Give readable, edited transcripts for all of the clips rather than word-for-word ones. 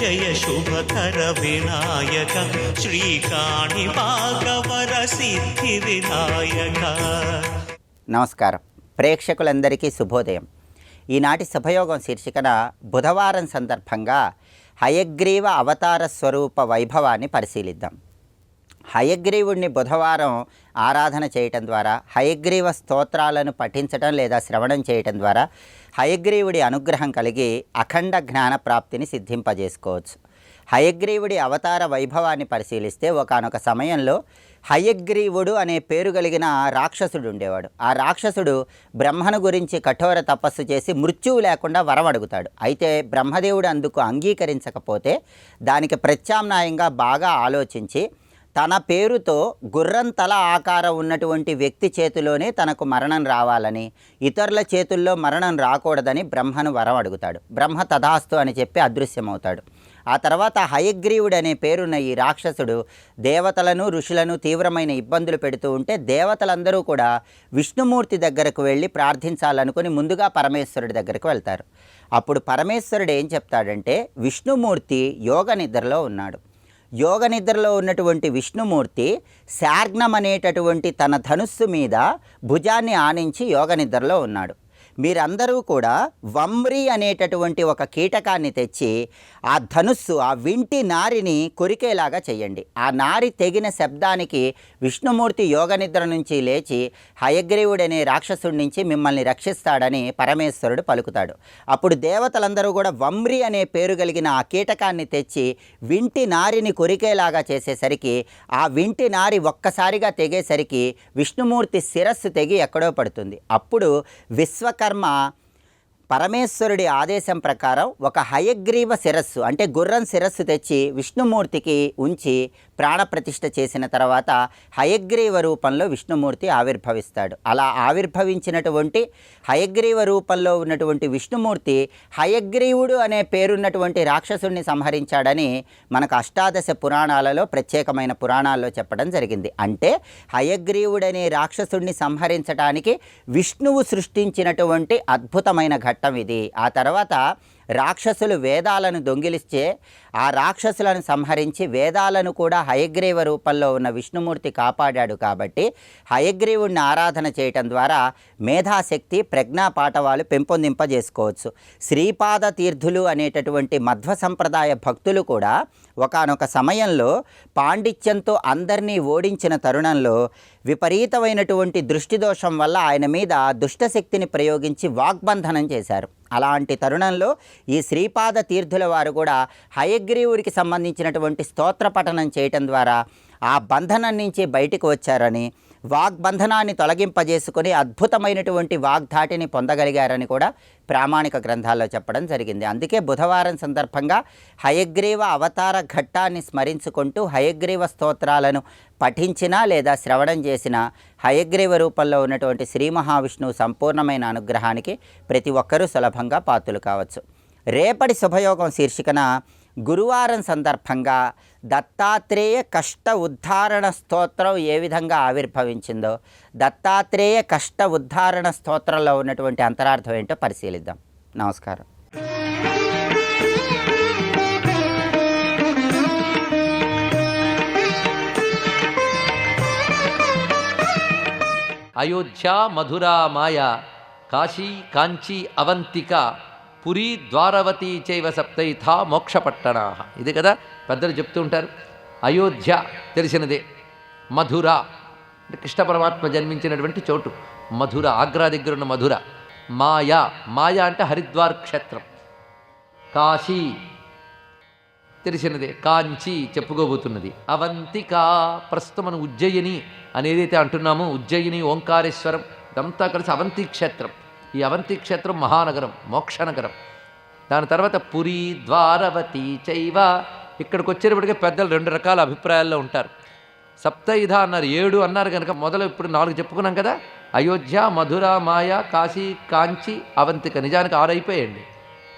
జయ శుభకర వినాయక శ్రీకాణి భాగవర సిద్ధి వినాయక. నమస్కారం. ప్రేక్షకులందరికీ శుభోదయం. ఈనాటి శుభయోగం శీర్షికన బుధవారం సందర్భంగా హయగ్రీవ అవతార స్వరూప వైభవాన్ని పరిశీలిద్దాం. హయగ్రీవుడిని బుధవారం ఆరాధన చేయటం ద్వారా, హయగ్రీవ స్తోత్రాలను పఠించటం లేదా శ్రవణం చేయటం ద్వారా హయగ్రీవుడి అనుగ్రహం కలిగి అఖండ జ్ఞాన ప్రాప్తిని సిద్ధింపజేసుకోవచ్చు. హయగ్రీవుడి అవతార వైభవాన్ని పరిశీలిస్తే ఒకానొక సమయంలో హయగ్రీవుడు అనే పేరు కలిగిన రాక్షసుడు ఉండేవాడు. ఆ రాక్షసుడు బ్రహ్మను గురించి కఠోర తపస్సు చేసి మృత్యువు లేకుండా వరం అడుగుతాడు. అయితే బ్రహ్మదేవుడు అందుకు అంగీకరించకపోతే దానికి ప్రత్యామ్నాయంగా బాగా ఆలోచించి తన పేరుతో గుర్రం తల ఆకారం ఉన్నటువంటి వ్యక్తి చేతిలోనే తనకు మరణం రావాలని, ఇతరుల చేతుల్లో మరణం రాకూడదని బ్రహ్మను వరం అడుగుతాడు. బ్రహ్మ తథాస్తు అని చెప్పి అదృశ్యమవుతాడు. ఆ తర్వాత హయగ్రీవుడు అనే పేరున్న ఈ రాక్షసుడు దేవతలను, ఋషులను తీవ్రమైన ఇబ్బందులు పెడుతూ ఉంటే దేవతలందరూ కూడా విష్ణుమూర్తి దగ్గరకు వెళ్ళి ప్రార్థించాలనుకుని ముందుగా పరమేశ్వరుడి దగ్గరకు వెళ్తారు. అప్పుడు పరమేశ్వరుడు ఏం చెప్తాడంటే, విష్ణుమూర్తి యోగ నిద్రలో ఉన్నాడు. యోగ నిద్రలో ఉన్నటువంటి విష్ణుమూర్తి శార్గ్నం అనేటటువంటి తన ధనుస్సు మీద భుజాన్ని ఆనించి యోగ నిద్రలో ఉన్నాడు. మీరందరూ కూడా వమ్రి అనేటటువంటి ఒక కీటకాన్ని తెచ్చి ఆ ధనుస్సు, ఆ వింటి నారిని కొరికేలాగా చేయండి. ఆ నారి తెగిన శబ్దానికి విష్ణుమూర్తి యోగ నిద్ర నుంచి లేచి హయగ్రీవుడనే రాక్షసుడి నుంచి మిమ్మల్ని రక్షిస్తాడని పరమేశ్వరుడు పలుకుతాడు. అప్పుడు దేవతలందరూ కూడా వమ్రి అనే పేరు కలిగిన ఆ కీటకాన్ని తెచ్చి వింటి నారిని కొరికేలాగా చేసేసరికి ఆ వింటి నారి ఒక్కసారిగా తెగేసరికి విష్ణుమూర్తి శిరస్సు తెగి ఎక్కడో పడుతుంది. అప్పుడు విశ్వకర్మ పరమేశ్వరుడి ఆదేశం ప్రకారం ఒక హయగ్రీవ శిరస్సు అంటే గుర్రం శిరస్సు తెచ్చి విష్ణుమూర్తికి ఉంచి ప్రాణప్రతిష్ఠ చేసిన తర్వాత హయగ్రీవ రూపంలో విష్ణుమూర్తి ఆవిర్భవిస్తాడు. అలా ఆవిర్భవించినటువంటి హయగ్రీవ రూపంలో ఉన్నటువంటి విష్ణుమూర్తి హయగ్రీవుడు అనే పేరున్నటువంటి రాక్షసుడిని సంహరించాడని మనకు అష్టాదశ పురాణాలలో, ప్రత్యేకమైన పురాణాల్లో చెప్పడం జరిగింది. అంటే హయగ్రీవుడనే రాక్షసుడిని సంహరించడానికి విష్ణువు సృష్టించినటువంటి అద్భుతమైన ఘట్టం ఇది. ఆ తర్వాత రాక్షసులు వేదాలను దొంగిలిస్తే ఆ రాక్షసులను సంహరించి వేదాలను కూడా హయగ్రీవ రూపంలో ఉన్న విష్ణుమూర్తి కాపాడాడు. కాబట్టి హయగ్రీవుడిని ఆరాధన చేయటం ద్వారా మేధాశక్తి, ప్రజ్ఞా పాఠవాలు పెంపొందింపజేసుకోవచ్చు. శ్రీపాద తీర్థులు అనేటటువంటి మధ్వ సంప్రదాయ భక్తులు కూడా ఒకానొక సమయంలో పాండిత్యంతో అందరినీ ఓడించిన తరుణంలో విపరీతమైనటువంటి దృష్టి దోషం వల్ల ఆయన మీద దుష్టశక్తిని ప్రయోగించి వాగ్బంధనం చేశారు. అలాంటి తరుణంలో ఈ శ్రీపాద తీర్థుల వారు కూడా హయగ్రీవుడికి సంబంధించినటువంటి స్తోత్ర పఠనం చేయటం ద్వారా ఆ బంధనం నుంచి బయటికి వచ్చారని, వాగ్బంధనాన్ని తొలగింపజేసుకొని అద్భుతమైనటువంటి వాగ్ధాటిని పొందగలిగారని కూడా ప్రామాణిక గ్రంథాల్లో చెప్పడం జరిగింది. అందుకే బుధవారం సందర్భంగా హయగ్రీవ అవతార ఘట్టాన్ని స్మరించుకుంటూ హయగ్రీవ స్తోత్రాలను పఠించినా లేదా శ్రవణం చేసిన హయగ్రీవ రూపంలో ఉన్నటువంటి శ్రీ మహావిష్ణువు సంపూర్ణమైన అనుగ్రహానికి ప్రతి ఒక్కరూ సులభంగా పాత్రులు కావచ్చు. రేపటి శుభయోగం శీర్షికన గురువారం సందర్భంగా దత్తాత్రేయ కష్ట ఉద్ధారణ స్తోత్రం ఏ విధంగా ఆవిర్భవించిందో, దత్తాత్రేయ కష్ట ఉద్ధారణ స్తోత్రంలో ఉన్నటువంటి అంతరార్థం ఏంటో పరిశీలిద్దాం. నమస్కారం. అయోధ్య, మధురా, మాయ, కాశీ, కాంచీ, అవంతిక, పురీ, ద్వారవతి చైవ సప్తైథా మోక్షపట్టణా. ఇది కదా పెద్దలు చెప్తూ ఉంటారు. అయోధ్య తెలిసినదే. మధుర అంటే కృష్ణ పరమాత్మ జన్మించినటువంటి చోటు మధుర, ఆగ్రా దగ్గర ఉన్న మధుర. మాయ, మాయ అంటే హరిద్వార్ క్షేత్రం. కాశీ తెలిసినదే. కాంచీ చెప్పుకోబోతున్నది. అవంతిక ప్రస్తుతం మనం ఉజ్జయిని అనేదైతే అంటున్నామో, ఉజ్జయిని, ఓంకారేశ్వరం ఇదంతా కలిసి అవంతి క్షేత్రం. ఈ అవంతి క్షేత్రం మహానగరం, మోక్షనగరం. దాని తర్వాత పురీ, ద్వారవతి చైవ. ఇక్కడికి వచ్చేటప్పటికే పెద్దలు రెండు రకాల అభిప్రాయాల్లో ఉంటారు. సప్తైధ అన్నారు, 7 అన్నారు కనుక మొదలు ఇప్పుడు 4 చెప్పుకున్నాం కదా. అయోధ్య, మధుర, మాయ, కాశీ, కాంచి, అవంతిక. నిజానికి 6 అయిపోయాయండి.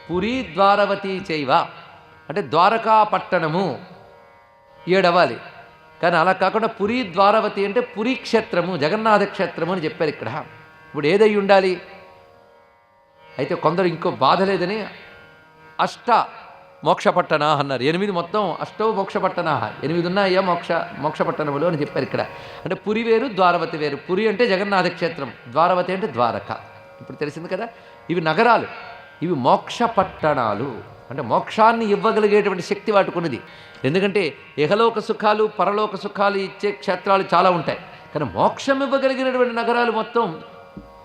పురీ, ద్వారవతి చైవ అంటే ద్వారకా పట్టణము 7 అవ్వాలి. కానీ అలా కాకుండా పురీ, ద్వారవతి అంటే పురీ క్షేత్రము, జగన్నాథ క్షేత్రము అని చెప్పారు ఇక్కడ. ఇప్పుడు ఏదై ఉండాలి? అయితే కొందరు ఇంకో బాధ లేదని అష్ట మోక్షపట్టణ అన్నారు. 8 మొత్తం అష్టౌ మోక్షపట్టణ, 8 ఉన్నాయా మోక్షపట్టణములు అని చెప్పారు ఇక్కడ. అంటే పురి వేరు, ద్వారవతి వేరు. పురి అంటే జగన్నాథ క్షేత్రం, ద్వారవతి అంటే ద్వారక. ఇప్పుడు తెలిసింది కదా, ఇవి నగరాలు, ఇవి మోక్షపట్టణాలు. అంటే మోక్షాన్ని ఇవ్వగలిగేటువంటి శక్తి వాటికున్నది. ఎందుకంటే ఇహలోక సుఖాలు పరలోక సుఖాలు ఇచ్చే క్షేత్రాలు చాలా ఉంటాయి, కానీ మోక్షం ఇవ్వగలిగినటువంటి నగరాలు మొత్తం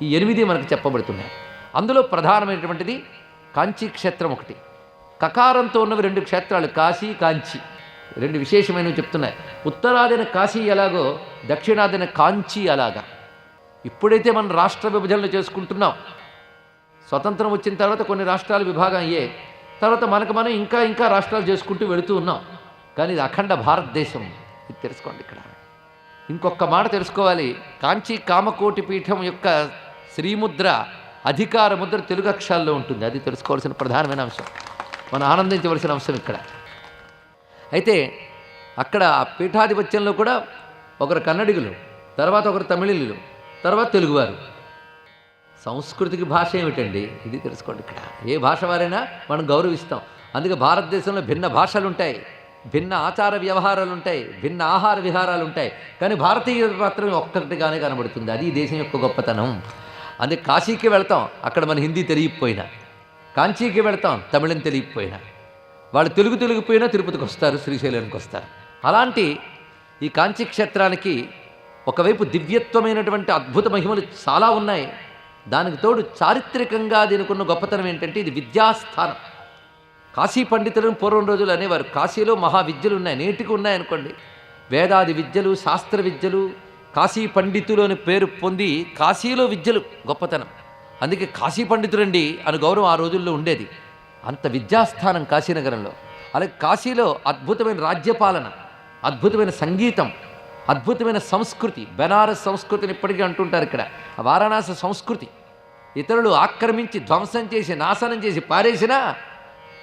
ఈ 8 మనకు చెప్పబడుతున్నాయి. అందులో ప్రధానమైనటువంటిది కాంచీ క్షేత్రం ఒకటి. కకారంతో ఉన్నవి 2 క్షేత్రాలు, కాశీ కాంచీ, 2 విశేషమైనవి చెప్తున్నాయి. ఉత్తరాదిన కాశీ ఎలాగో దక్షిణాదిన కాంచీ అలాగా. ఇప్పుడైతే మనం రాష్ట్ర విభజనలు చేసుకుంటున్నాం, స్వతంత్రం వచ్చిన తర్వాత కొన్ని రాష్ట్రాలు విభాగం అయ్యాయి, తర్వాత మనకు మనం ఇంకా ఇంకా రాష్ట్రాలు చేసుకుంటూ వెళుతూ ఉన్నాం. కానీ ఇది అఖండ భారతదేశం, ఇది తెలుసుకోండి. ఇక్కడ ఇంకొక మాట తెలుసుకోవాలి. కాంచీ కామకోటి పీఠం యొక్క శ్రీముద్ర, అధికార ముద్ర తెలుగు అక్షరాల్లో ఉంటుంది. అది తెలుసుకోవాల్సిన ప్రధానమైన అంశం, మనం ఆనందించవలసిన అంశం ఇక్కడ. అయితే అక్కడ ఆ పీఠాధిపత్యంలో కూడా ఒకరు కన్నడిగులు, తర్వాత ఒకరు తమిళులు, తర్వాత తెలుగువారు. సంస్కృతికి భాష ఏమిటండి, ఇది తెలుసుకోండి. ఇక్కడ ఏ భాష వారైనా మనం గౌరవిస్తాం. అందుకే భారతదేశంలో భిన్న భాషలు ఉంటాయి, భిన్న ఆచార వ్యవహారాలు ఉంటాయి, భిన్న ఆహార విహారాలు ఉంటాయి, కానీ భారతీయులు మాత్రం ఒక్కటిగానే కనబడుతుంది. అది ఈ దేశం యొక్క గొప్పతనం. అందుకే కాశీకి వెళ్తాం, అక్కడ మన హిందీ తెలియకపోయినా, కాంచీకి వెళ్తాం తమిళం తెలియకపోయినా, వాళ్ళు తెలిగిపోయినా తిరుపతికి వస్తారు, శ్రీశైలానికి వస్తారు. అలాంటి ఈ కాంచీ క్షేత్రానికి ఒకవైపు దివ్యత్వమైనటువంటి అద్భుత మహిమలు చాలా ఉన్నాయి, దానికి తోడు చారిత్రకంగా దీనికున్న గొప్పతనం ఏంటంటే ఇది విద్యాస్థానం. కాశీ పండితులను పూర్వం రోజులు అనేవారు. కాశీలో మహావిద్యలు ఉన్నాయి, నేటికి ఉన్నాయనుకోండి. వేదాది విద్యలు, శాస్త్ర విద్యలు, కాశీ పండితులు అని పేరు పొంది కాశీలో విద్యలు గొప్పతనం. అందుకే కాశీ పండితులండి అని గౌరవం ఆ రోజుల్లో ఉండేది. అంత విద్యాస్థానం కాశీనగరంలో. అలాగే కాశీలో అద్భుతమైన రాజ్యపాలన, అద్భుతమైన సంగీతం, అద్భుతమైన సంస్కృతి. బెనారస్ సంస్కృతిని ఇప్పటికీ అంటుంటారు ఇక్కడ. వారణాసి సంస్కృతి ఇతరులు ఆక్రమించి ధ్వంసం చేసి నాశనం చేసి పారేసినా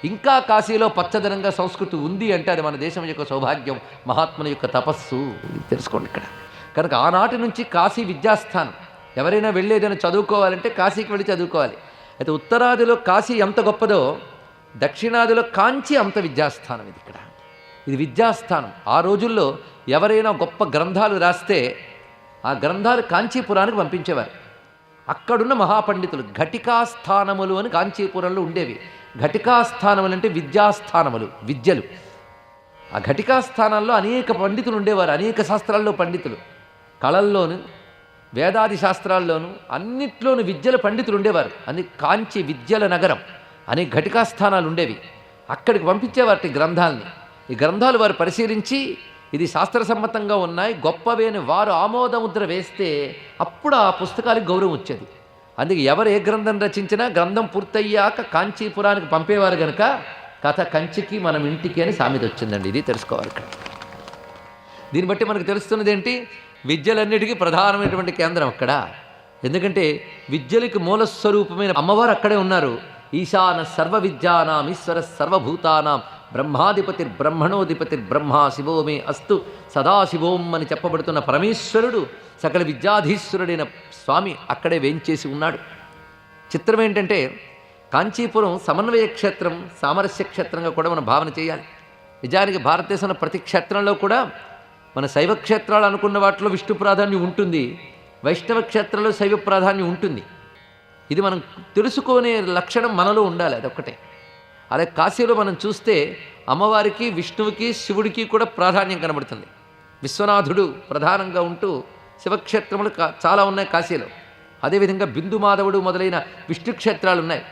ఇంకా కాశీలో పచ్చదనంగా సంస్కృతి ఉంది అంటే అది మన దేశం యొక్క సౌభాగ్యం, మహాత్ముల యొక్క తపస్సు. తెలుసుకోండి ఇక్కడ. కనుక ఆనాటి నుంచి కాశీ విద్యాస్థానం. ఎవరైనా వెళ్ళేదైనా చదువుకోవాలంటే కాశీకి వెళ్ళి చదువుకోవాలి. అయితే ఉత్తరాదిలో కాశీ ఎంత గొప్పదో దక్షిణాదిలో కాంచీ అంత విద్యాస్థానం. ఇది ఇక్కడ, ఇది విద్యాస్థానం. ఆ రోజుల్లో ఎవరైనా గొప్ప గ్రంథాలు రాస్తే ఆ గ్రంథాలు కాంచీపురానికి పంపించేవారు. అక్కడున్న మహాపండితులు ఘటికాస్థానములు అని కాంచీపురంలో ఉండేవి. ఘటికాస్థానములు అంటే విద్యాస్థానములు, విద్యలు. ఆ ఘటికాస్థానాల్లో అనేక పండితులు ఉండేవారు, అనేక శాస్త్రాల్లో పండితులు, కళల్లోనూ వేదాది శాస్త్రాల్లోనూ అన్నిట్లోనూ విద్యల పండితులు ఉండేవారు. అని కాంచి విద్యల నగరం అనే ఘటికాస్థానాలు ఉండేవి. అక్కడికి పంపించేవారి గ్రంథాలని. ఈ గ్రంథాలు వారు పరిశీలించి ఇది శాస్త్రసమ్మతంగా ఉన్నాయి, గొప్పవే అని వారు ఆమోదముద్ర వేస్తే అప్పుడు ఆ పుస్తకాలకు గౌరవం వచ్చేది. అందుకే ఎవరు ఏ గ్రంథం రచించినా గ్రంథం పూర్తయ్యాక కాంచీపురానికి పంపేవారు కనుక కథ కంచికి మనం ఇంటికి అని సామెత వచ్చిందండి. ఇది తెలుసుకోవాలి ఇక్కడ. దీన్ని బట్టి మనకు తెలుస్తున్నది ఏంటి, విద్యలన్నిటికీ ప్రధానమైనటువంటి కేంద్రం అక్కడ. ఎందుకంటే విద్యలకి మూలస్వరూపమైన అమ్మవారు అక్కడే ఉన్నారు. ఈశాన సర్వ విద్యానాం ఈశ్వర సర్వభూతానాం బ్రహ్మాధిపతిర్బ్రహ్మణోధిపతిర్బ్రహ్మ శివోమే అస్తు సదాశివోం అని చెప్పబడుతున్న పరమేశ్వరుడు, సకల విద్యాధీశ్వరుడైన స్వామి అక్కడే వేంచేసి ఉన్నాడు. చిత్రం ఏంటంటే కాంచీపురం సమన్వయ క్షేత్రం, సామరస్య క్షేత్రంగా కూడా మనం భావన చేయాలి. నిజానికి భారతదేశంలో ప్రతి క్షేత్రంలో కూడా మన శైవ క్షేత్రాలు అనుకున్న వాటిలో విష్ణు ప్రాధాన్యం ఉంటుంది, వైష్ణవ క్షేత్రంలో శైవ ప్రాధాన్యం ఉంటుంది. ఇది మనం తెలుసుకునే లక్షణం మనలో ఉండాలి, అదొక్కటే. అలాగే కాశీలో మనం చూస్తే అమ్మవారికి, విష్ణువుకి, శివుడికి కూడా ప్రాధాన్యం కనబడుతుంది. విశ్వనాథుడు ప్రధానంగా ఉంటూ శివక్షేత్రములు చాలా ఉన్నాయి కాశీలో. అదేవిధంగా బిందు మాధవుడు మొదలైన విష్ణు క్షేత్రాలు ఉన్నాయి,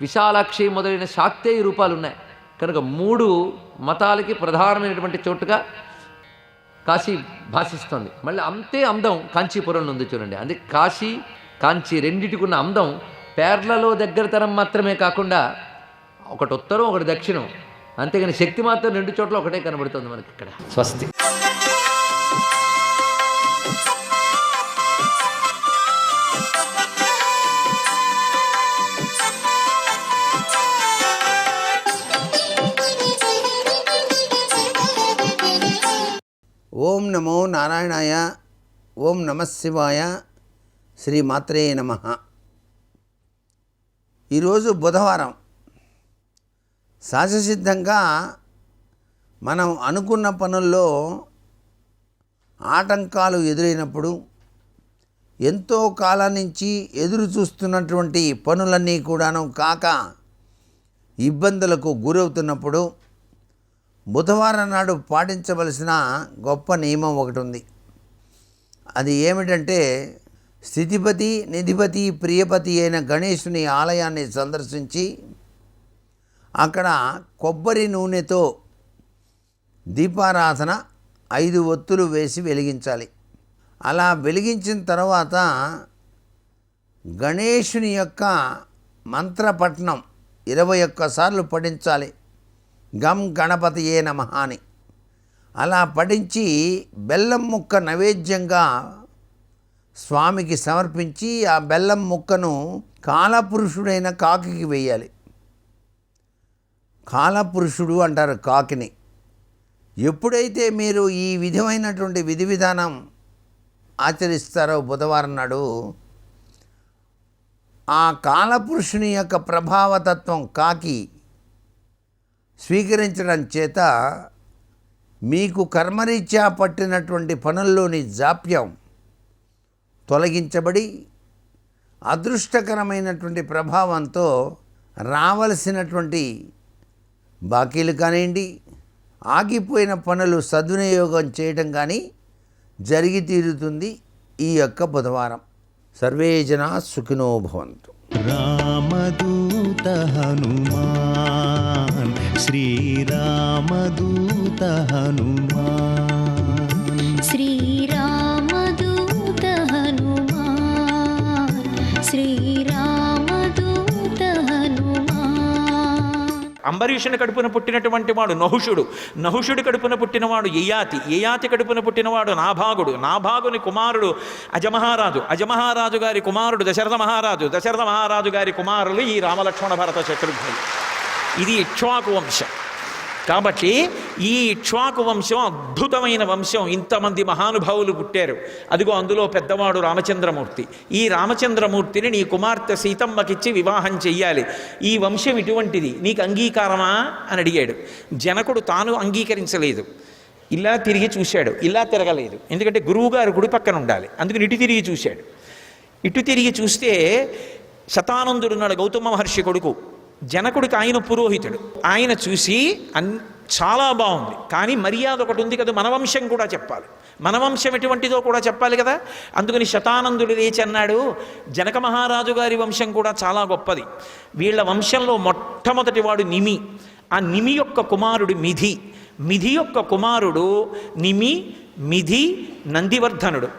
విశాలాక్షి మొదలైన శాక్తేయ రూపాలు ఉన్నాయి. కనుక 3 మతాలకి ప్రధానమైనటువంటి చోటుగా కాశీ భాషిస్తుంది. మళ్ళీ అంతే అందం కాంచీపురంలో ఉంది చూడండి. అందుకే కాశీ కాంచీ రెండింటికి ఉన్న అందం పేర్లలో దగ్గరతనం మాత్రమే కాకుండా ఒకటి ఉత్తరం ఒకటి దక్షిణం, అంతేగాని శక్తి మాత్రం 2 చోట్ల ఒకటే కనబడుతుంది మనకి ఇక్కడ. స్వస్తి. ఓం నమో నారాయణాయ. ఓం నమఃశివాయ. శ్రీమాత్రే నమః. ఈరోజు బుధవారం. సహజసిద్ధంగా మనం అనుకున్న పనుల్లో ఆటంకాలు ఎదురైనప్పుడు, ఎంతో కాలం నుంచి ఎదురు చూస్తున్నటువంటి పనులన్నీ కూడాను కాక ఇబ్బందులకు గురవుతున్నప్పుడు బుధవారం నాడు పాటించవలసిన గొప్ప నియమం ఒకటి ఉంది. అది ఏమిటంటే, స్థితిపతి, నిధిపతి, ప్రియపతి అయిన గణేశుని ఆలయాన్ని సందర్శించి అక్కడ కొబ్బరి నూనెతో దీపారాధన 5 ఒత్తులు వేసి వెలిగించాలి. అలా వెలిగించిన తర్వాత గణేశుని యొక్క మంత్రపఠనం 21 సార్లు పఠించాలి. గం గణపతియే నమః అని అలా పఠించి బెల్లం ముక్క నైవేద్యంగా స్వామికి సమర్పించి ఆ బెల్లం ముక్కను కాలపురుషుడైన కాకికి వేయాలి. కాలపురుషుడు అంటారు కాకిని. ఎప్పుడైతే మీరు ఈ విధమైనటువంటి విధి విధానం ఆచరిస్తారో బుధవారం నాడు, ఆ కాలపురుషుని యొక్క ప్రభావతత్వం కాకి స్వీకరించడం చేత మీకు కర్మరీత్యా పట్టినటువంటి పనుల్లోని జాప్యం తొలగించబడి అదృష్టకరమైనటువంటి ప్రభావంతో రావలసినటువంటి బాకీలు కానివ్వండి, ఆగిపోయిన పనులు సద్వినియోగం చేయడం కానీ జరిగి తీరుతుంది ఈ యొక్క బుధవారం. సర్వే జనా సుఖినో భవంతు. రామదూత హనుమాన్, శ్రీరామదూత హనుమాన్, శ్రీరామదూత హనుమాన్, శ్రీరామదూత హనుమాన్. అంబరీషుని కడుపున పుట్టినటువంటి వాడు నహుషుడు, నహుషుడి కడుపున పుట్టినవాడు యయాతి, యయాతి కడుపున పుట్టినవాడు నాభాగుడు, నాభాగుని కుమారుడు అజమహారాజు, అజమహారాజు గారి కుమారుడు దశరథ మహారాజు, దశరథ మహారాజు గారి కుమారులు ఈ రామలక్ష్మణ భరత శత్రుఘ్నులు. ఇది ఇక్ష్వాకు వంశం. కాబట్టి ఈ ఇక్ష్వాకు వంశం అద్భుతమైన వంశం. ఇంతమంది మహానుభావులు పుట్టారు. అదిగో అందులో పెద్దవాడు రామచంద్రమూర్తి. ఈ రామచంద్రమూర్తిని నీ కుమార్తె సీతమ్మకిచ్చి వివాహం చెయ్యాలి. ఈ వంశం ఇటువంటిది, నీకు అంగీకారమా అని అడిగాడు. జనకుడు తాను అంగీకరించలేదు. ఇలా తిరిగి చూశాడు, ఇలా తిరగలేదు. ఎందుకంటే గురువుగారు గుడి పక్కన ఉండాలి. అందుకని ఇటు తిరిగి చూశాడు. ఇటు తిరిగి చూస్తే శతానందుడున్నాడు, గౌతమ మహర్షి కొడుకు. జనకుడికి ఆయన పురోహితుడు. ఆయన చూసి చాలా బాగుంది, కానీ మర్యాద ఒకటి ఉంది కదా, మన వంశం కూడా చెప్పాలి, మన వంశం ఎటువంటిదో కూడా చెప్పాలి కదా. అందుకని శతానందుడు లేచి అన్నాడు, జనక మహారాజు గారి వంశం కూడా చాలా గొప్పది. వీళ్ళ వంశంలో మొట్టమొదటి వాడు నిమి. ఆ నిమి యొక్క కుమారుడు మిథి. మిథి యొక్క కుమారుడు నిమి, మిథి, నందివర్ధనుడు.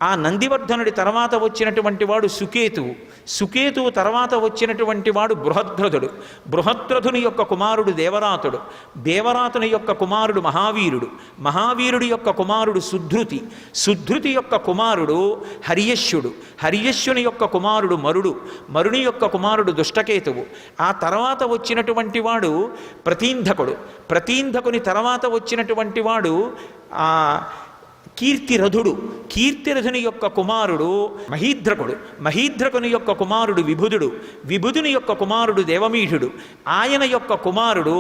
ఆ నందివర్ధనుడి తర్వాత వచ్చినటువంటి వాడు సుకేతువు. సుకేతువు తర్వాత వచ్చినటువంటి వాడు బృహద్రథుడు. బృహద్రథుని యొక్క కుమారుడు దేవరాతుడు. దేవరాతుని యొక్క కుమారుడు మహావీరుడు. మహావీరుడి యొక్క కుమారుడు సుధృతి. సుధృతి యొక్క కుమారుడు హర్యశ్యుడు. హర్యశ్యుని యొక్క కుమారుడు మరుడు. మరుని యొక్క కుమారుడు దుష్టకేతువు. ఆ తర్వాత వచ్చినటువంటి వాడు ప్రతీంధకుడు. ప్రతీంధకుని తర్వాత వచ్చినటువంటి వాడు కీర్తిరథుడు. కీర్తిరథుని యొక్క కుమారుడు మహీద్రకుడు. మహీద్రకుని యొక్క కుమారుడు విభుదుడు. విభుదుని యొక్క కుమారుడు దేవమీఢుడు. ఆయన యొక్క కుమారుడు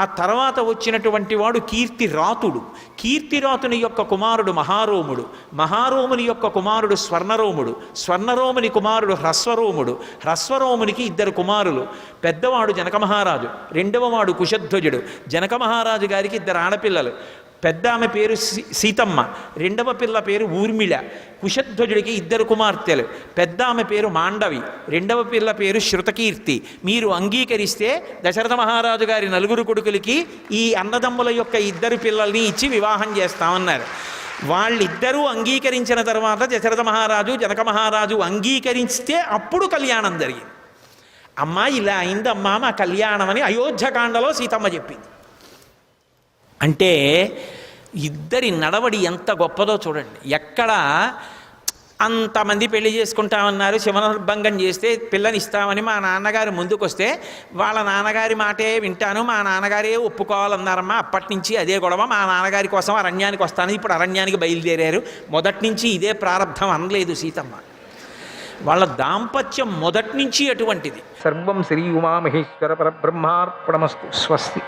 ఆ తర్వాత వచ్చినటువంటి వాడు కీర్తిరాతుడు. కీర్తిరాతుని యొక్క కుమారుడు మహారోముడు. మహారోముని యొక్క కుమారుడు స్వర్ణరోముడు. స్వర్ణరోముని కుమారుడు హ్రస్వరోముడు. హ్రస్వరోమునికి 2 కుమారులు. పెద్దవాడు జనక మహారాజు, రెండవ వాడు కుశధ్వజుడు. జనక మహారాజు గారికి 2 ఆడపిల్లలు. పెద్ద ఆమె పేరు సీతమ్మ, రెండవ పిల్ల పేరు ఊర్మిళ. కుశధ్వజుడికి 2 కుమార్తెలు. పెద్ద ఆమె పేరు మాండవి, రెండవ పిల్ల పేరు శృతకీర్తి. మీరు అంగీకరిస్తే దశరథ మహారాజు గారి 4 కొడుకులకి ఈ అన్నదమ్ముల యొక్క 2 పిల్లల్ని ఇచ్చి వివాహం చేస్తామన్నారు. వాళ్ళిద్దరూ అంగీకరించిన తర్వాత దశరథ మహారాజు, జనక మహారాజు అంగీకరిస్తే అప్పుడు కళ్యాణం జరిగింది. అమ్మా ఇలా అయిందమ్మా మా కళ్యాణం అని అయోధ్యకాండలో సీతమ్మ చెప్పింది. అంటే ఇద్దరి నడవడి ఎంత గొప్పదో చూడండి. ఎక్కడ అంతమంది పెళ్లి చేసుకుంటామన్నారు, శివనర్భంగం చేస్తే పిల్లనిస్తామని మా నాన్నగారు ముందుకొస్తే వాళ్ళ నాన్నగారి మాటే వింటాను, మా నాన్నగారే ఒప్పుకోవాలన్నారమ్మా. అప్పటి నుంచి అదే గొడవ. మా నాన్నగారి కోసం అరణ్యానికి వస్తాను, ఇప్పుడు అరణ్యానికి బయలుదేరారు. మొదటి నుంచి ఇదే ప్రారంభం అనలేదు సీతమ్మ. వాళ్ళ దాంపత్యం మొదటి నుంచి అటువంటిది. సర్వం శ్రీ ఉమామహేశ్వర పరబ్రహ్మార్పణమస్తు. స్వస్తి.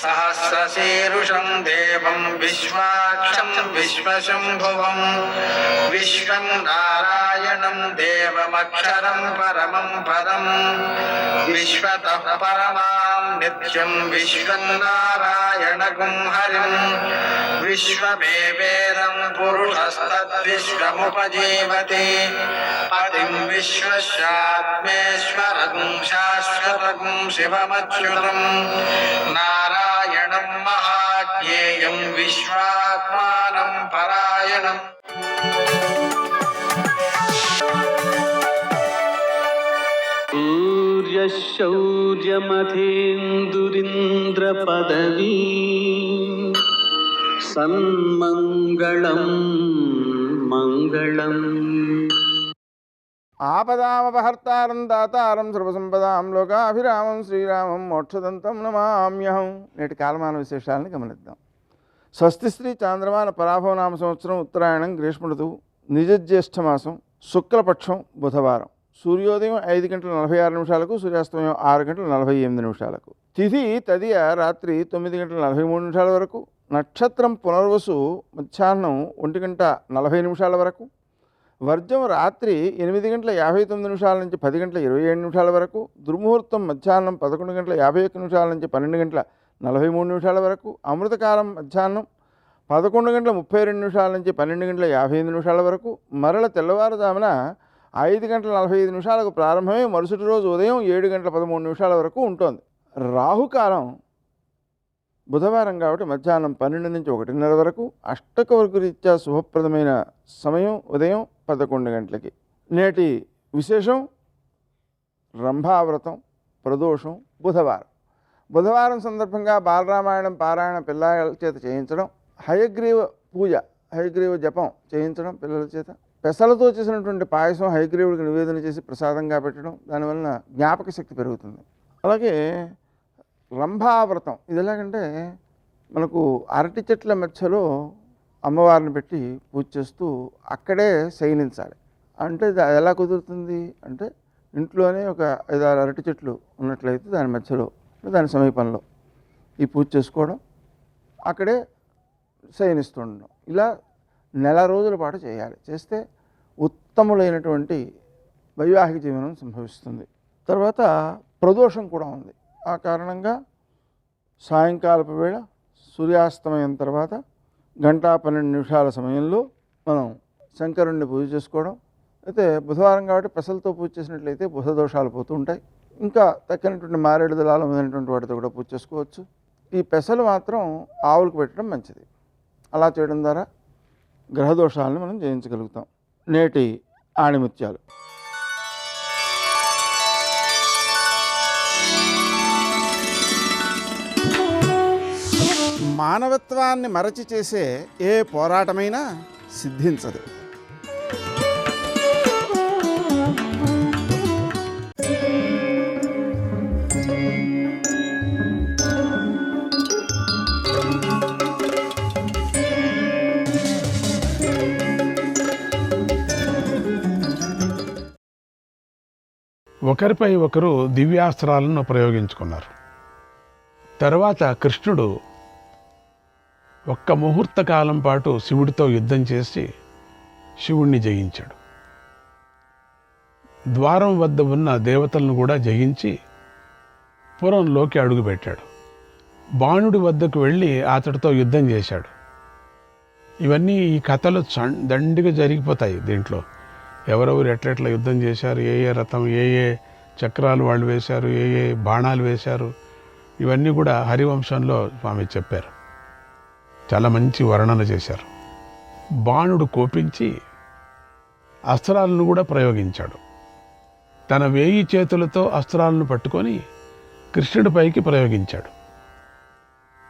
సహస్రశీరుషం దేవం విశ్వాక్షం విశ్వశంభువం విశ్వం నారాయణం దేవమక్షరం పరమం పదం విశ్వతః పరమాం నిత్యం విశ్వం నారాయణగుం హరిం విశ్వమేవేదం పురుషస్తద్విశ్వముపజీవతి పతిం విశ్వస్యాత్మేశ్వరం శాశ్వతం శివమచ్యుతం నారాయణం మహాజ్ఞేయం విశ్వాత్మానం పరాయణం. శౌర్యమథేందురింద్రపదవీ సన్మంగళం మంగళం. ఆపదామపహర్తారం దాతారం సర్వసంపదాం లోకాభిరామం శ్రీరామం మోక్షదంతం నమామ్యహం. నేటి కాలమాన విశేషాలను గమనిద్దాం. స్వస్తి శ్రీ చాంద్రమాన పరాభవనామ సంవత్సరం ఉత్తరాయణం గ్రీష్మ ఋతువు నిజజ్యేష్ఠమాసం శుక్లపక్షం బుధవారం. సూర్యోదయం 5:46 సూర్యాస్తమయం 6:48. తిథి తదియ రాత్రి 9:43 వరకు. నక్షత్రం పునర్వసు మధ్యాహ్నం 1:40 వరకు. వర్జం రాత్రి 8:59 నుంచి 10:27 వరకు. దుర్ముహూర్తం మధ్యాహ్నం 11:51 నుంచి 12:43 వరకు. అమృతకాలం మధ్యాహ్నం 11:32 నుంచి 12:55 వరకు. మరల తెల్లవారుజామున 5:45 ప్రారంభమై మరుసటి రోజు ఉదయం 7:13 వరకు ఉంటుంది. రాహుకాలం బుధవారం కాబట్టి మధ్యాహ్నం 12 నుంచి 1:30 వరకు. అష్టక వరకు రీత్యా శుభప్రదమైన సమయం ఉదయం 11 గంటలకి. నేటి విశేషం రంభావ్రతం ప్రదోషం బుధవారం సందర్భంగా బాలరామాయణం పారాయణ పిల్లల చేత చేయించడం, హయగ్రీవ పూజ హయగ్రీవ జపం చేయించడం పిల్లల చేత, పెసలతో చేసినటువంటి పాయసం హయగ్రీవుడికి నివేదన చేసి ప్రసాదంగా పెట్టడం, దానివలన జ్ఞాపక శక్తి పెరుగుతుంది. అలాగే రంభావ్రతం ఇది ఎలాగంటే మనకు అరటి చెట్ల మధ్యలో అమ్మవారిని పెట్టి పూజ చేస్తూ అక్కడే శయనించాలి. అంటే ఎలా కుదురుతుంది అంటే ఇంట్లోనే ఒక 5-6 అరటి చెట్లు ఉన్నట్లయితే దాని మధ్యలో దాని సమీపంలో ఈ పూజ చేసుకోవడం, అక్కడే శయనిస్తుండడం. ఇలా నెల రోజుల పాటు చేయాలి. చేస్తే ఉత్తములైనటువంటి వైవాహిక జీవనం సంభవిస్తుంది. తర్వాత ప్రదోషం కూడా ఉంది. ఆ కారణంగా సాయంకాలపు వేళ సూర్యాస్తమయం తర్వాత 1:12 సమయంలో మనం శంకరుణ్ణి పూజ చేసుకోవడం. అయితే బుధవారం కాబట్టి పెసలతో పూజ చేసినట్లయితే బుధ దోషాలు పోతూ ఉంటాయి. ఇంకా తక్కినటువంటి మారేడు దళాలు మొదలైనటువంటి వాటితో కూడా పూజ చేసుకోవచ్చు. ఈ పెసలు మాత్రం ఆవులకు పెట్టడం మంచిది. అలా చేయడం ద్వారా గ్రహదోషాలను మనం జయించగలుగుతాం. నేటి ఆణిముత్యాలు. మానవత్వాన్ని మరచి చేసే ఏ పోరాటమైనా సిద్ధించదు. ఒకరిపై ఒకరు దివ్యాస్త్రాలను ప్రయోగించుకున్నారు. తర్వాత కృష్ణుడు ఒక్క ముహూర్త కాలం పాటు శివుడితో యుద్ధం చేసి శివుణ్ణి జయించాడు. ద్వారం వద్ద ఉన్న దేవతలను కూడా జయించి పురంలోకి అడుగుపెట్టాడు. బాణుడి వద్దకు వెళ్ళి అతడితో యుద్ధం చేశాడు. ఇవన్నీ ఈ కథలు దండిగా జరిగిపోతాయి. దీంట్లో ఎవరెవరు ఎట్లెట్లా యుద్ధం చేశారు, ఏ ఏ రథం, ఏ ఏ చక్రాలు వాళ్ళు వేశారు, ఏ ఏ బాణాలు వేశారు, ఇవన్నీ కూడా హరివంశంలో స్వామి చెప్పారు. చాలా మంచి వర్ణన చేశారు. బాణుడు కోపించి అస్త్రాలను కూడా ప్రయోగించాడు. తన 1000 చేతులతో అస్త్రాలను పట్టుకొని కృష్ణుడిపైకి ప్రయోగించాడు.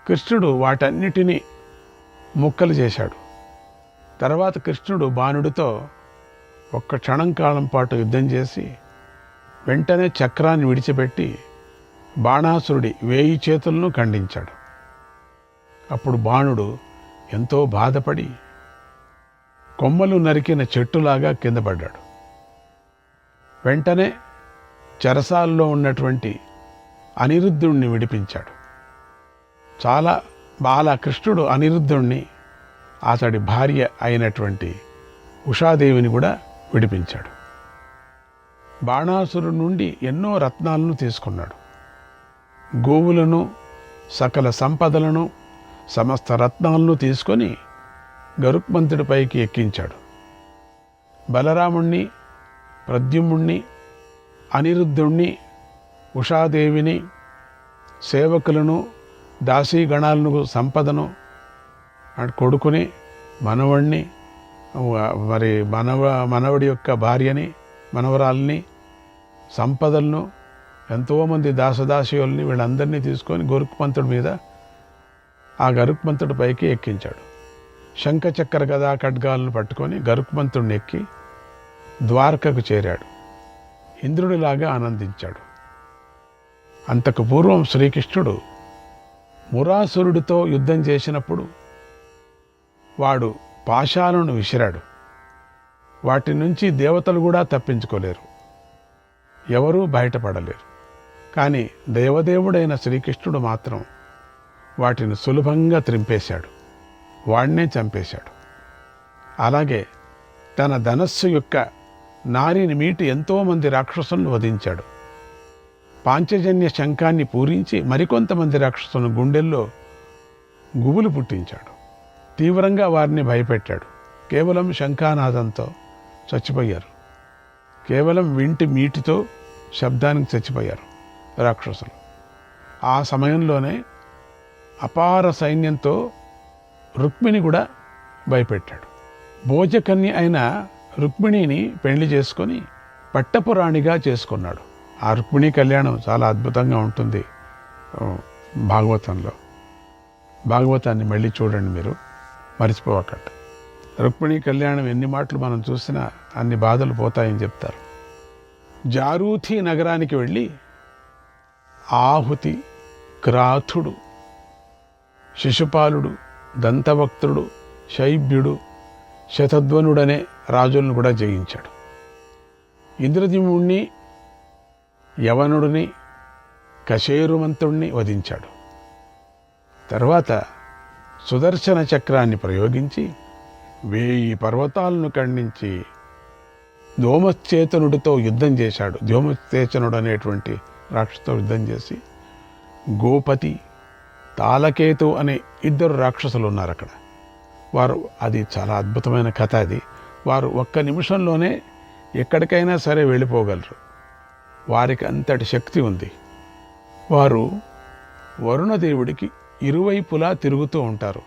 కృష్ణుడు వాటన్నిటినీ ముక్కలు చేశాడు. తర్వాత కృష్ణుడు బాణుడితో ఒక్క క్షణం కాలం పాటు యుద్ధం చేసి వెంటనే చక్రాన్ని విడిచిపెట్టి బాణాసురుడి 1000 చేతులను ఖండించాడు. అప్పుడు బాణుడు ఎంతో బాధపడి కొమ్మలు నరికిన చెట్టులాగా కింద పడ్డాడు. వెంటనే చెరసాల్లో ఉన్నటువంటి అనిరుద్ధుణ్ణి విడిపించాడు. చాలా బాలకృష్ణుడు అనిరుద్ధుణ్ణి అతడి భార్య అయినటువంటి ఉషాదేవిని కూడా విడిపించాడు. బాణాసురు నుండి ఎన్నో రత్నాలను తీసుకున్నాడు. గోవులను, సకల సంపదలను, సమస్త రత్నాలను తీసుకొని గరుత్మంతుడిపైకి ఎక్కించాడు. బలరాముణ్ణి, ప్రద్యుమ్నుణ్ణి, అనిరుద్ధుణ్ణి, ఉషాదేవిని, సేవకులను, దాసీగణాలను, సంపదను, కొడుకుని, మనవణ్ణి, మరి మనవడి యొక్క భార్యని, మనవరాల్ని, సంపదలను, ఎంతోమంది దాసదాసీయుల్ని వీళ్ళందరినీ తీసుకొని గరుత్మంతుడి మీద ఆ గరుత్మంతుడి పైకి ఎక్కించాడు. శంఖచక్ర గదా ఖడ్గాలను పట్టుకొని గరుత్మంతుడిని ఎక్కి ద్వారకకు చేరాడు. ఇంద్రుడిలాగా ఆనందించాడు. అంతకు పూర్వం శ్రీకృష్ణుడు మురాసురుడితో యుద్ధం చేసినప్పుడు వాడు పాశాలను విసిరాడు. వాటి నుంచి దేవతలు కూడా తప్పించుకోలేరు, ఎవరూ బయటపడలేరు. కానీ దేవదేవుడైన శ్రీకృష్ణుడు మాత్రం వాటిని సులభంగా త్రింపేశాడు, వాడినే చంపేశాడు. అలాగే తన ధనస్సు యొక్క నారిని మీటి ఎంతోమంది రాక్షసులను వధించాడు. పాంచజన్య శంఖాన్ని పూరించి మరికొంతమంది రాక్షసులను గుండెల్లో గుబులు పుట్టించాడు. తీవ్రంగా వారిని భయపెట్టాడు. కేవలం శంఖానాదంతో చచ్చిపోయారు. కేవలం వింటి మీటితో శబ్దానికి చచ్చిపోయారు రాక్షసులు. ఆ సమయంలోనే అపార సైన్యంతో రుక్మిణి కూడా భయపెట్టాడు. భోజకన్య అయిన రుక్మిణిని పెళ్లి చేసుకొని పట్టపురాణిగా చేసుకున్నాడు. ఆ రుక్మిణి కళ్యాణం చాలా అద్భుతంగా ఉంటుంది భాగవతంలో. భాగవతాన్ని మళ్ళీ చూడండి, మీరు మర్చిపోవకండి. రుక్మిణి కళ్యాణం ఎన్ని మాటలు మనం చూసినా అన్ని బాధలు పోతాయని చెప్తారు. జారూథి నగరానికి వెళ్ళి ఆహుతి, క్రాథుడు, శిశుపాలుడు, దంతవక్త్రుడు, శైబ్యుడు, శతధ్వనుడనే రాజులను కూడా జయించాడు. ఇంద్రజిముణ్ణి, యవనుడిని, కశేరుమంతుణ్ణి వధించాడు. తర్వాత సుదర్శన చక్రాన్ని ప్రయోగించి 1000 పర్వతాలను ఖండించి ధూమశ్చేతనుడితో యుద్ధం చేశాడు. ధూమశ్చేతనుడు అనేటువంటి రాక్షసుతో యుద్ధం చేసి గోపతి, తాళకేతు అనే 2 రాక్షసులు ఉన్నారు అక్కడ. వారు, అది చాలా అద్భుతమైన కథ. అది వారు ఒక్క నిమిషంలోనే ఎక్కడికైనా సరే వెళ్ళిపోగలరు. వారికి అంతటి శక్తి ఉంది. వారు వరుణదేవుడికి ఇరువైపులా తిరుగుతూ ఉంటారు.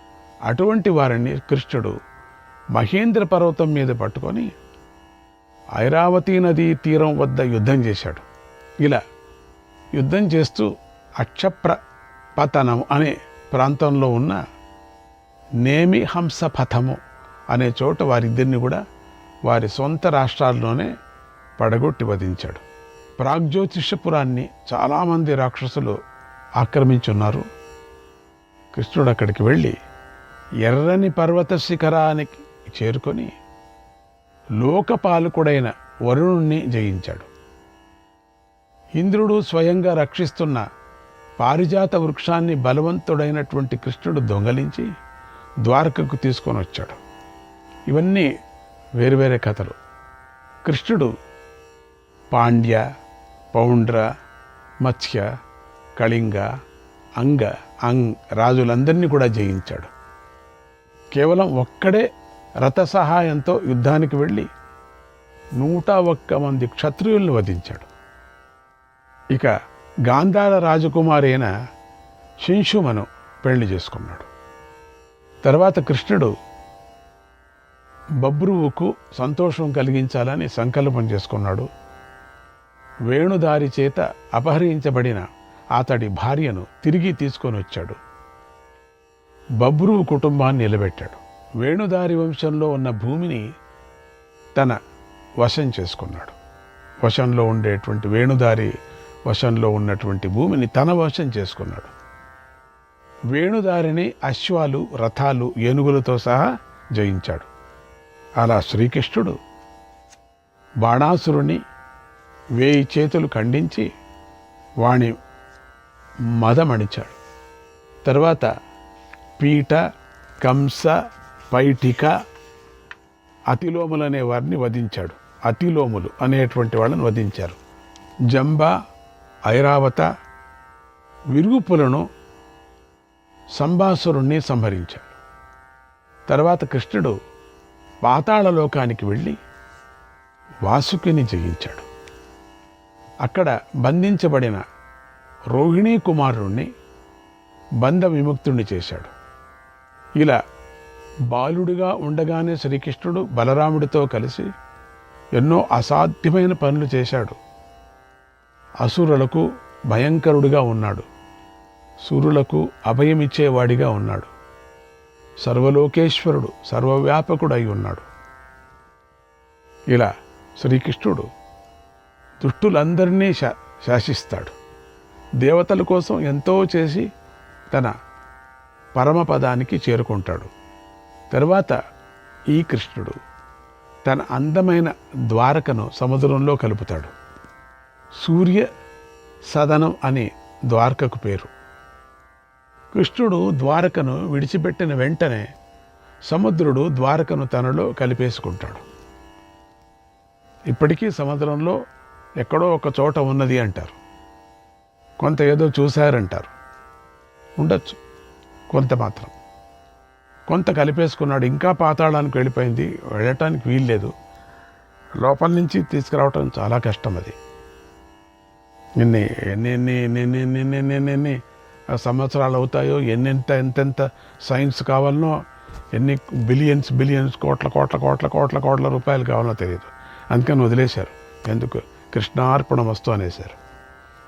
అటువంటి వారిని కృష్ణుడు మహేంద్ర పర్వతం మీద పట్టుకొని ఐరావతీ నదీ తీరం వద్ద యుద్ధం చేశాడు. ఇలా యుద్ధం చేస్తూ అక్షప్రపతనం అనే ప్రాంతంలో ఉన్న నేమి హంసపథము అనే చోట వారిద్దరిని కూడా వారి సొంత రాష్ట్రాల్లోనే పడగొట్టి వధించాడు. ప్రాగ్జ్యోతిషపురాన్ని చాలామంది రాక్షసులు ఆక్రమించున్నారు. కృష్ణుడు అక్కడికి వెళ్ళి ఎర్రని పర్వత శిఖరానికి చేరుకొని లోకపాలకుడైన వరుణుణ్ణి జయించాడు. ఇంద్రుడు స్వయంగా రక్షిస్తున్న పారిజాత వృక్షాన్ని బలవంతుడైనటువంటి కృష్ణుడు దొంగలించి ద్వారకకు తీసుకొని వచ్చాడు. ఇవన్నీ వేరువేరే కథలు. కృష్ణుడు పాండ్య, పౌండ్ర, మత్స్య, కళింగ, అంగ రాజులందరినీ కూడా జయించాడు. కేవలం ఒక్కడే రథ సహాయంతో యుద్ధానికి వెళ్ళి 101 మంది క్షత్రియుల్ని వధించాడు. ఇక గాంధార రాజకుమారి అయిన శింశుమను పెళ్లి చేసుకున్నాడు. తర్వాత కృష్ణుడు బభ్రువుకు సంతోషం కలిగించాలని సంకల్పం చేసుకున్నాడు. వేణుదారి చేత అపహరించబడిన అతడి భార్యను తిరిగి తీసుకొని వచ్చాడు. బభ్రువు కుటుంబాన్ని నిలబెట్టాడు. వేణుదారి వంశంలో ఉన్న భూమిని తన వశం చేసుకున్నాడు. వశంలో ఉండేటువంటి వేణుదారి వశంలో ఉన్నటువంటి భూమిని తన వశం చేసుకున్నాడు. వేణుదారిని అశ్వాలు, రథాలు, ఏనుగులతో సహా జయించాడు. అలా శ్రీకృష్ణుడు బాణాసురుని 1000 చేతులు ఖండించి వాణి మదమణిచాడు. తర్వాత పీట, కంస, పైఠిక, అతిలోములు అనే వారిని వధించాడు. అతిలోములు అనేటువంటి వాళ్ళని వధించారు. జంబ, ఐరావత, విరుగుపులను, సంభాసురుణ్ణి సంహరించాడు. తర్వాత కృష్ణుడు పాతాళలోకానికి వెళ్ళి వాసుకిని జయించాడు. అక్కడ బంధించబడిన రోహిణీ కుమారుణ్ణి బంధ విముక్తుణ్ణి చేశాడు. ఇలా బాలుడిగా ఉండగానే శ్రీకృష్ణుడు బలరాముడితో కలిసి ఎన్నో అసాధ్యమైన పనులు చేశాడు. అసురులకు భయంకరుడిగా ఉన్నాడు. సూరులకు అభయమిచ్చేవాడిగా ఉన్నాడు. సర్వలోకేశ్వరుడు, సర్వవ్యాపకుడై ఉన్నాడు. ఇలా శ్రీకృష్ణుడు దుష్టులందరినీ శాసిస్తాడు. దేవతల కోసం ఎంతో చేసి తన పరమపదానికి చేరుకుంటాడు. తర్వాత ఈ కృష్ణుడు తన అందమైన ద్వారకను సముద్రంలో కలుపుతాడు. సూర్య సదనం అని ద్వారకకు పేరు. కృష్ణుడు ద్వారకను విడిచిపెట్టిన వెంటనే సముద్రుడు ద్వారకను తనలో కలిపేసుకుంటాడు. ఇప్పటికీ సముద్రంలో ఎక్కడో ఒక చోట ఉన్నది అంటారు. కొంత ఏదో చూశారంటారు. ఉండొచ్చు, కొంత మాత్రం. కొంత కలిపేసుకున్నాడు. ఇంకా పాతాళానికి వెళ్ళిపోయింది, వెళ్ళటానికి వీల్లేదు. లోపల నుంచి తీసుకురావటం చాలా కష్టం. అది ఎన్ని సంవత్సరాలు అవుతాయో, ఎంతెంత సైన్స్ కావాలనో, ఎన్ని బిలియన్స్ కోట్ల రూపాయలు కావాలనో తెలియదు. అందుకని వదిలేశారు. ఎందుకు? కృష్ణార్పణమస్తు అనేశారు.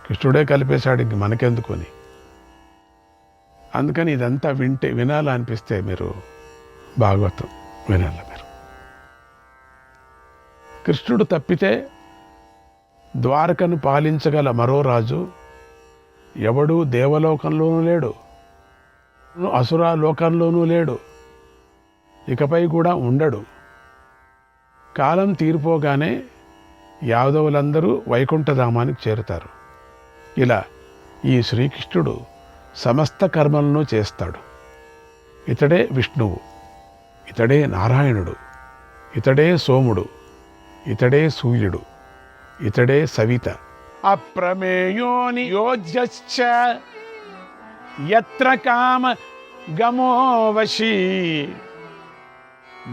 కృష్ణుడే కలిపేశాడు, ఇంక మనకెందుకు అని. అందుకని ఇదంతా వినాలనిపిస్తే మీరు భాగవతం వినాలి. మీరు కృష్ణుడు తప్పితే ద్వారకను పాలించగల మరో రాజు ఎవడూ దేవలోకంలోనూ లేడు, అసురాలోకంలోనూ లేడు, ఇకపై కూడా ఉండడు. కాలం తీరిపోగానే యాదవులందరూ వైకుంఠధామానికి చేరుతారు. ఇలా ఈ శ్రీకృష్ణుడు సమస్త కర్మలను చేస్తాడు. ఇతడే విష్ణువు, ఇతడే నారాయణుడు, ఇతడే సోముడు, ఇతడే సూర్యుడు, ఇతడే సవిత. అప్రమేయోని యోజ్యశ్చ యత్ర కామ గమో వశీ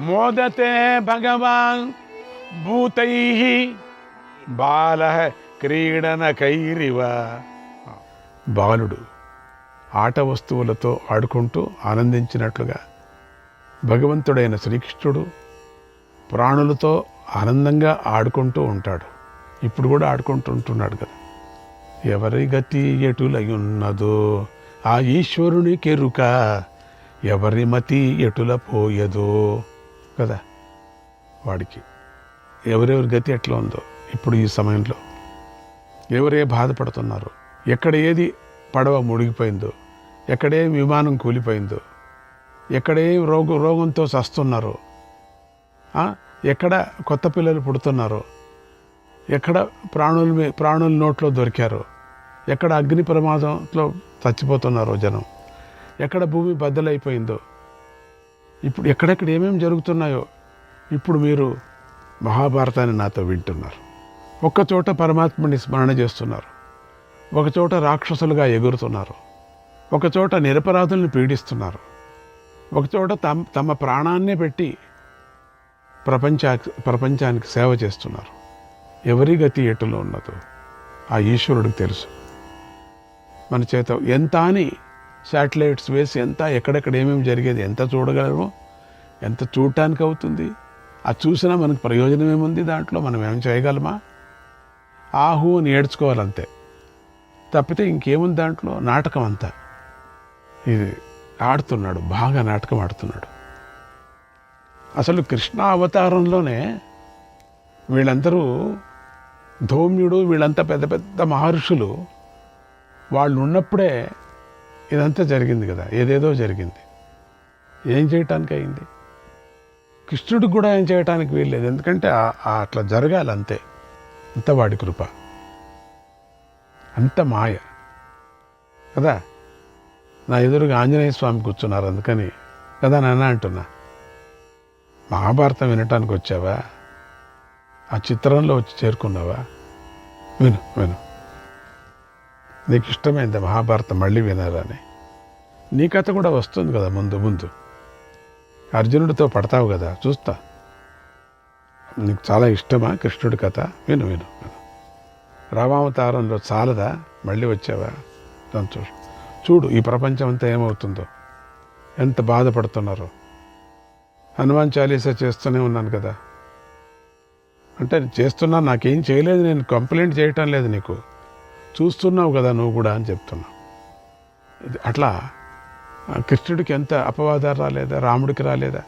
మోదతే భగవాన్ భూతైః బాలః క్రీడనకైరివ. బాలుడు ఆట వస్తువులతో ఆడుకుంటూ ఆనందించినట్లుగా భగవంతుడైన శ్రీకృష్ణుడు ప్రాణులతో ఆనందంగా ఆడుకుంటూ ఉంటాడు. ఇప్పుడు కూడా ఆడుకుంటుంటున్నాడు కదా. ఎవరి గతి ఎటులయున్నదో ఆ ఈశ్వరుని కెరుక, ఎవరి మతి ఎటుల పోయదో కదా. వాడికి ఎవరెవరి గతి ఎట్లా ఉందో ఇప్పుడు ఈ సమయంలో, ఎవరే బాధపడుతున్నారో, ఎక్కడ ఏది పడవ మునిగిపోయిందో, ఎక్కడే విమానం కూలిపోయిందో, ఎక్కడే రోగంతో చస్తున్నారో, ఎక్కడ కొత్త పిల్లలు పుడుతున్నారో, ఎక్కడ ప్రాణుల నోట్లో దొరికారో, ఎక్కడ అగ్ని ప్రమాదంలో చచ్చిపోతున్నారో జనం, ఎక్కడ భూమి బద్దలైపోయిందో, ఇప్పుడు ఎక్కడెక్కడ ఏమేమి జరుగుతున్నాయో ఇప్పుడు మీరు మహాభారతాన్ని నాతో వింటున్నారు. ఒక్కచోట పరమాత్మని స్మరణ చేస్తున్నారు, ఒకచోట రాక్షసులుగా ఎగురుతున్నారు, ఒకచోట నిరపరాధుల్ని పీడిస్తున్నారు, ఒకచోట తమ ప్రాణాన్నే పెట్టి ప్రపంచానికి సేవ చేస్తున్నారు. ఎవరి గతి ఎటులో ఉన్నదో ఆ ఈశ్వరుడికి తెలుసు. మన చేత ఎంత అని శాటిలైట్స్ వేసి ఎంత ఎక్కడెక్కడ ఏమేమి జరిగేది ఎంత చూడగలమో, ఎంత చూడటానికి అవుతుంది. అది చూసినా మనకు ప్రయోజనం ఏముంది దాంట్లో? మనం ఏం చేయగలమా? ఆహు అని ఏడ్చుకోవాలంతే, తప్పితే ఇంకేముంది దాంట్లో? నాటకం అంతా ఇది ఆడుతున్నాడు, బాగా నాటకం ఆడుతున్నాడు. అసలు కృష్ణ అవతారంలోనే వీళ్ళందరూ ధౌమ్యుడు, వీళ్ళంతా పెద్ద పెద్ద మహర్షులు వాళ్ళు ఉన్నప్పుడే ఇదంతా జరిగింది కదా, ఏదేదో జరిగింది. ఏం చేయటానికి అయింది? కృష్ణుడికి కూడా ఏం చేయటానికి వీల్లేదు, ఎందుకంటే అట్లా జరగాలి అంతే. అంత వాడి కృప, అంత మాయ కదా. నా ఎదురుగా ఆంజనేయ స్వామి కూర్చున్నారు, అందుకని కదా నాన్న అంటున్నా. మహాభారతం వినటానికి వచ్చావా? ఆ చిత్రంలో వచ్చి చేరుకున్నావా? విను విను, నీకు ఇష్టమైంది మహాభారతం మళ్ళీ వినాలని. నీ కథ కూడా వస్తుంది కదా ముందు ముందు. అర్జునుడితో పడతావు కదా, చూస్తా. నీకు చాలా ఇష్టమా కృష్ణుడి కథ? విను విను విను. రామావతారంలో చాలదా, మళ్ళీ వచ్చావా? సంతోషం. చూడు ఈ ప్రపంచం అంతా ఏమవుతుందో, ఎంత బాధపడుతున్నారో. హనుమాన్ చాలీసా చేస్తూనే ఉన్నాను కదా, అంటే చేస్తున్నా, నాకేం చేయలేదు, నేను కంప్లైంట్ చేయటం లేదు, నీకు చూస్తున్నావు కదా నువ్వు కూడా అని చెప్తున్నా. అట్లా కృష్ణుడికి ఎంత అపవాదాలు రాలేదా? రాముడికి రాలేదా?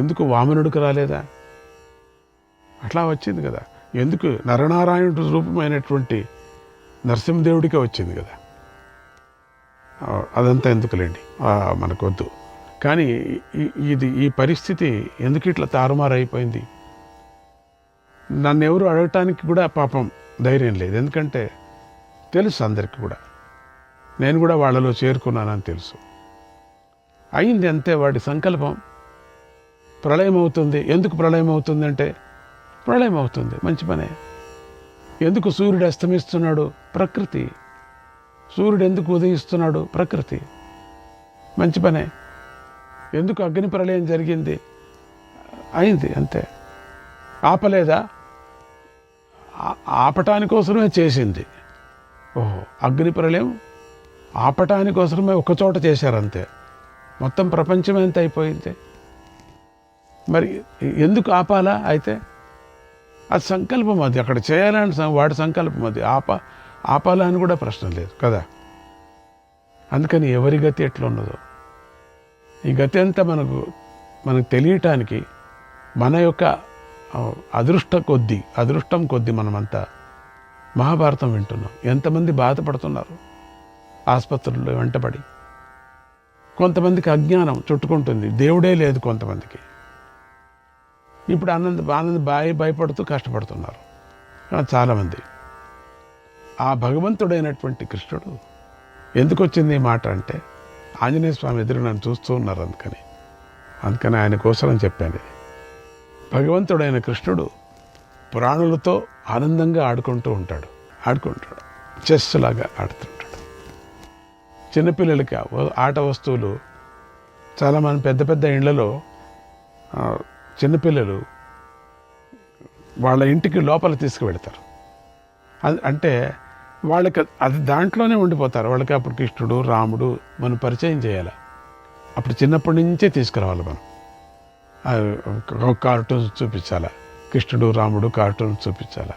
ఎందుకు వామనుడికి రాలేదా? అట్లా వచ్చింది కదా. ఎందుకు నరనారాయణుడి రూపమైనటువంటి నరసింహదేవుడికే వచ్చింది కదా. అదంతా ఎందుకులేండి, మనకొద్దు. కానీ ఈ పరిస్థితి ఎందుకు ఇట్లా తారుమారైపోయింది? నన్ను ఎవరు అడగటానికి కూడా పాపం ధైర్యం లేదు, ఎందుకంటే తెలుసు అందరికీ కూడా, నేను కూడా వాళ్ళలో చేరుకున్నానని తెలుసు. అయింది అంతే, వాడి సంకల్పం. ప్రళయం అవుతుంది. ఎందుకు ప్రళయం అవుతుంది అంటే, ప్రళయం అవుతుంది, మంచి పనే. ఎందుకు సూర్యుడు అస్తమిస్తున్నాడు? ప్రకృతి. సూర్యుడు ఎందుకు ఉదయిస్తున్నాడు? ప్రకృతి, మంచి పనే. ఎందుకు అగ్ని ప్రళయం జరిగింది? అయింది అంతే. ఆపలేదా? ఆపటానికోసమే చేసింది. ఓహో, అగ్ని ప్రళయం ఆపటానికోసమే ఒకచోట చేశారంతే, మొత్తం ప్రపంచం ఎంత అయిపోయింది. మరి ఎందుకు ఆపాలా? అయితే అది సంకల్పం, అది అక్కడ చేయాలని వాడి సంకల్పం, అది ఆపాలా అని కూడా ప్రశ్న లేదు కదా. అందుకని ఎవరి గతి ఎట్లా ఉన్నదో, ఈ గతి అంతా మనకు తెలియటానికి మన యొక్క అదృష్టం కొద్దీ మనమంతా మహాభారతం వింటున్నాం. ఎంతమంది బాధపడుతున్నారు ఆసుపత్రుల్లో వెంటబడి. కొంతమందికి అజ్ఞానం చుట్టుకుంటుంది, దేవుడే లేదు కొంతమందికి. ఇప్పుడు ఆనంద భయపడుతూ కష్టపడుతున్నారు చాలామంది. ఆ భగవంతుడైనటువంటి కృష్ణుడు ఎందుకు వచ్చింది ఈ మాట అంటే, ఆంజనేయ స్వామి ఎదురు నన్ను చూస్తూ ఉన్నారు, అందుకని ఆయన కోసం అని చెప్పాను. భగవంతుడైన కృష్ణుడు ప్రాణులతో ఆనందంగా ఆడుకుంటూ ఉంటాడు, చెస్ లాగా ఆడుతుంటాడు. చిన్నపిల్లలకి ఆట వస్తువులు చాలామంది పెద్ద పెద్ద ఇళ్లలో చిన్నపిల్లలు వాళ్ళ ఇంటికి లోపల తీసుకువెళ్తారు. అంటే వాళ్ళకి అది దాంట్లోనే ఉండిపోతారు. వాళ్ళకి అప్పుడు కృష్ణుడు రాముడు మనం పరిచయం చేయాలి. అప్పుడు చిన్నప్పటి నుంచే తీసుకురావాలి మనం. కార్టూన్స్ చూపించాలా, కృష్ణుడు రాముడు కార్టూన్స్ చూపించాలా,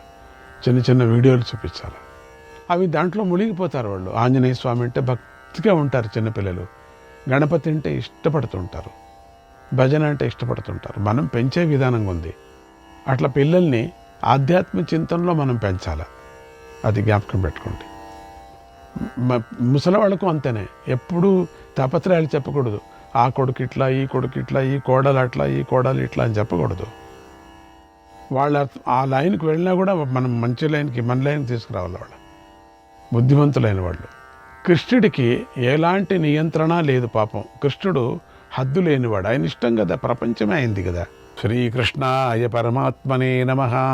చిన్న చిన్న వీడియోలు చూపించాలా. అవి దాంట్లో మునిగిపోతారు వాళ్ళు. ఆంజనేయ స్వామి అంటే భక్తిగా ఉంటారు చిన్నపిల్లలు. గణపతి అంటే ఇష్టపడుతుంటారు, భజన అంటే ఇష్టపడుతుంటారు. మనం పెంచే విధానంగా ఉంది. అట్లా పిల్లల్ని ఆధ్యాత్మిక చింతనలో మనం పెంచాలి, అది జ్ఞాపకం పెట్టుకోండి. ముసలి వాళ్ళకు అంతేనే, ఎప్పుడూ తాపత్రయాలు చెప్పకూడదు. ఆ కొడుకు ఇట్లా, ఈ కొడుకు ఇట్లా, ఈ కోడలు అట్లా, ఈ కోడలు ఇట్లా అని చెప్పకూడదు. వాళ్ళ ఆ లైన్కి వెళ్ళినా కూడా మనం మంచి లైన్కి, మన లైన్కి తీసుకురావాలి. వాళ్ళు బుద్ధిమంతులైన వాళ్ళు. కృష్ణుడికి ఎలాంటి నియంత్రణ లేదు పాపం. కృష్ణుడు హద్దు లేనివాడు, ఆయన ఇష్టం కదా, ప్రపంచమే అయింది కదా. శ్రీకృష్ణాయ పరమాత్మనే నమః.